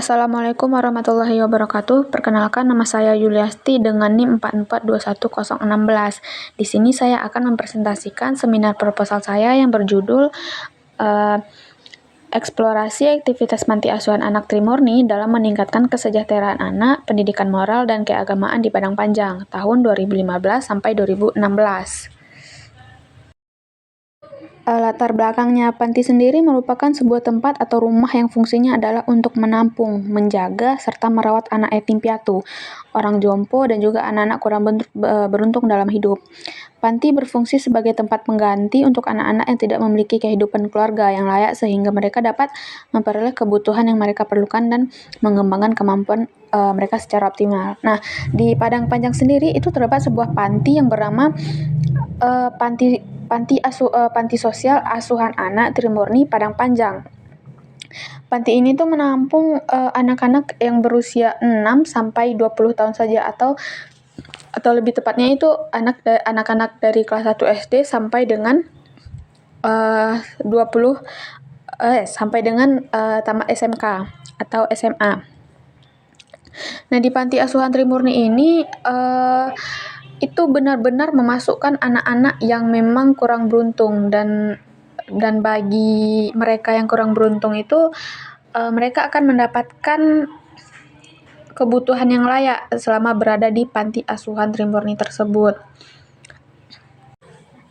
Assalamualaikum warahmatullahi wabarakatuh. Perkenalkan, nama saya Yuliasti dengan NIM 4421016. Di sini saya akan mempresentasikan seminar proposal saya yang berjudul eh, Eksplorasi Aktivitas Panti Asuhan Anak Trimurni dalam Meningkatkan Kesejahteraan Anak, Pendidikan Moral, dan Keagamaan di Padang Panjang, tahun 2015 sampai 2016. Latar belakangnya, panti sendiri merupakan sebuah tempat atau rumah yang fungsinya adalah untuk menampung, menjaga, serta merawat anak yatim piatu, orang jompo, dan juga anak-anak kurang beruntung dalam hidup. Panti berfungsi sebagai tempat pengganti untuk anak-anak yang tidak memiliki kehidupan keluarga yang layak sehingga mereka dapat memperoleh kebutuhan yang mereka perlukan dan mengembangkan kemampuan mereka secara optimal. Nah, di Padang Panjang sendiri itu terdapat sebuah panti yang bernama Panti Sosial Asuhan Anak Trimurni Padang Panjang. Panti ini tuh menampung anak-anak yang berusia 6 sampai 20 tahun saja atau lebih tepatnya itu anak-anak dari kelas 1 SD sampai dengan 20 sampai dengan tamat SMK atau SMA. Nah, di Panti Asuhan Trimurni ini itu benar-benar memasukkan anak-anak yang memang kurang beruntung, dan bagi mereka yang kurang beruntung itu mereka akan mendapatkan kebutuhan yang layak selama berada di Panti Asuhan Trimurni tersebut.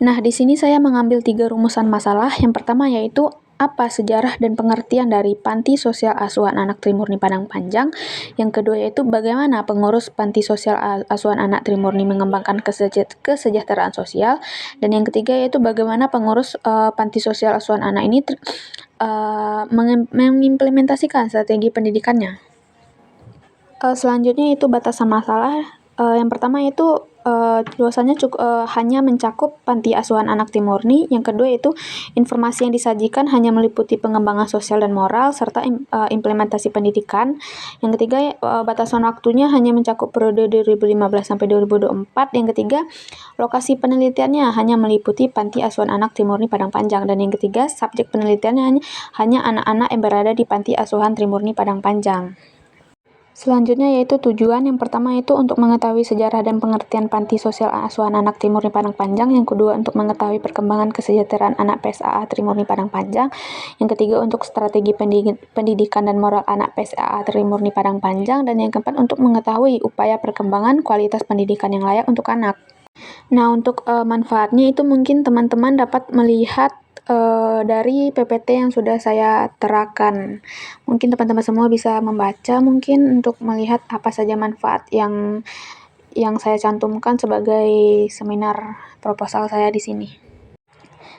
Nah, di sini saya mengambil 3 rumusan masalah. Yang pertama yaitu apa sejarah dan pengertian dari Panti Sosial Asuhan Anak Trimurni Padang Panjang. Yang kedua yaitu bagaimana pengurus Panti Sosial Asuhan Anak Trimurni mengembangkan kesejahteraan sosial. Dan yang ketiga yaitu bagaimana pengurus Panti Sosial Asuhan Anak ini mengimplementasikan strategi pendidikannya. Selanjutnya itu batasan masalah. Yang pertama yaitu luasannya hanya mencakup Panti Asuhan Anak Trimurni. Yang kedua yaitu informasi yang disajikan hanya meliputi pengembangan sosial dan moral serta implementasi pendidikan. Yang ketiga batasan waktunya hanya mencakup periode 2015 sampai 2024. Yang ketiga lokasi penelitiannya hanya meliputi Panti Asuhan Anak Trimurni Padang Panjang. Dan yang ketiga subjek penelitiannya hanya anak-anak yang berada di Panti Asuhan Trimurni Padang Panjang. Selanjutnya yaitu tujuan. Yang pertama itu untuk mengetahui sejarah dan pengertian Panti Sosial Asuhan Anak Trimurni Padang Panjang. Yang kedua untuk mengetahui perkembangan kesejahteraan anak PSAA Trimurni Padang Panjang. Yang ketiga untuk strategi pendidikan dan moral anak PSAA Trimurni Padang Panjang. Dan yang keempat untuk mengetahui upaya perkembangan kualitas pendidikan yang layak untuk anak. Nah, untuk manfaatnya itu mungkin teman-teman dapat melihat dari PPT yang sudah saya terakan. Mungkin teman-teman semua bisa membaca mungkin untuk melihat apa saja manfaat yang saya cantumkan sebagai seminar proposal saya di sini.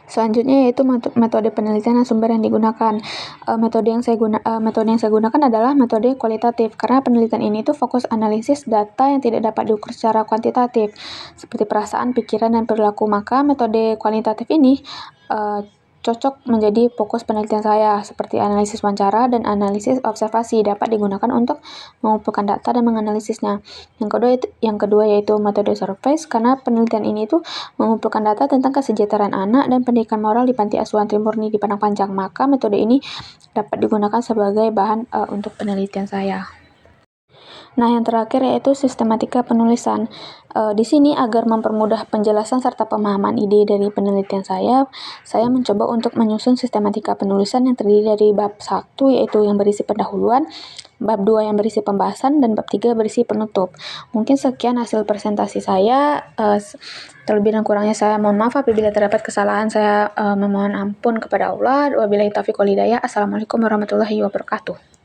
Selanjutnya yaitu metode penelitian dan sumber yang digunakan. Metode yang saya gunakan adalah metode kualitatif karena penelitian ini tuh fokus analisis data yang tidak dapat diukur secara kuantitatif seperti perasaan, pikiran, dan perilaku. Maka metode kualitatif ini cocok menjadi fokus penelitian saya seperti analisis wawancara dan analisis observasi dapat digunakan untuk mengumpulkan data dan menganalisisnya. Yang kedua yaitu metode survei karena penelitian ini tuh mengumpulkan data tentang kesejahteraan anak dan pendidikan moral di Panti Asuhan Trimurni di Padang Panjang. Maka metode ini dapat digunakan sebagai bahan untuk penelitian saya. Nah, yang terakhir yaitu sistematika penulisan. Di sini agar mempermudah penjelasan serta pemahaman ide dari penelitian saya mencoba untuk menyusun sistematika penulisan yang terdiri dari bab 1 yaitu yang berisi pendahuluan, bab 2 yang berisi pembahasan, dan bab 3 berisi penutup. Mungkin sekian hasil presentasi saya. Terlebih dan kurangnya saya mohon maaf apabila terdapat kesalahan. Saya memohon ampun kepada Allah. Wabillahi taufiq wal hidayah. Assalamualaikum warahmatullahi wabarakatuh.